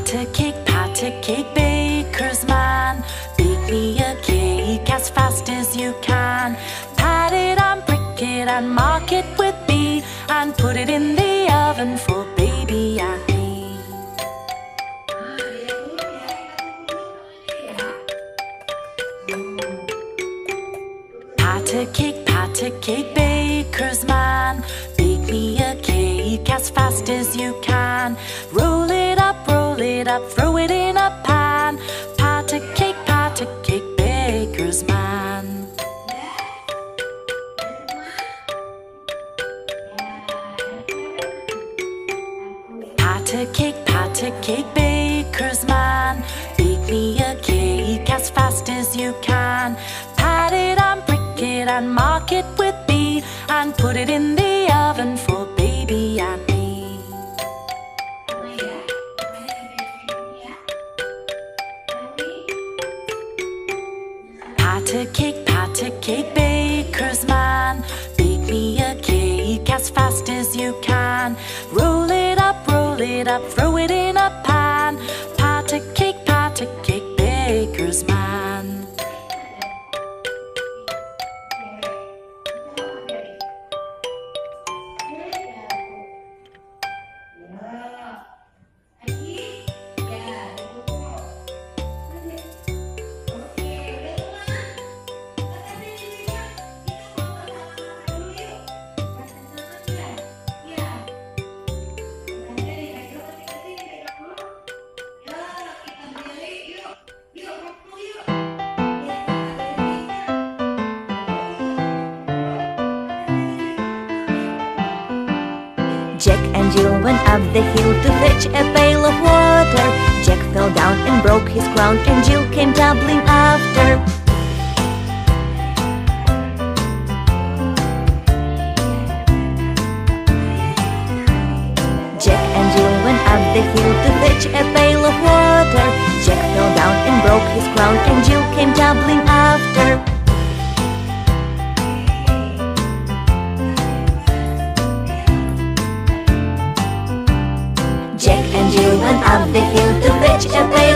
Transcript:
Pat a cake, baker's man. Bake me a cake as fast as you can. Pat it and prick it and mark it with B, and put it in the oven for baby and me. Pat a cake, baker's man. Bake me a cake as fast as you can. Roll it up, throw it in a pan. Pat a cake, baker's man. Pat a cake, baker's man. Bake me a cake as fast as you can. Pat it and prick it and mark it with B, and put it in the oven for baby and me. Pat a cake, baker's man. Bake me a cake as fast as you can. Roll it up, throw it in a pan. Pat a cake, baker's man. Jack and Jill went up the hill to fetch a pail of water. Jack fell down and broke his crown, and Jill came tumbling after. Jack and Jill went up the hill to fetch a pail of water. Jack fell down and broke his crown, and Jill came tumbling after. Jill went up the hill to fetch a pail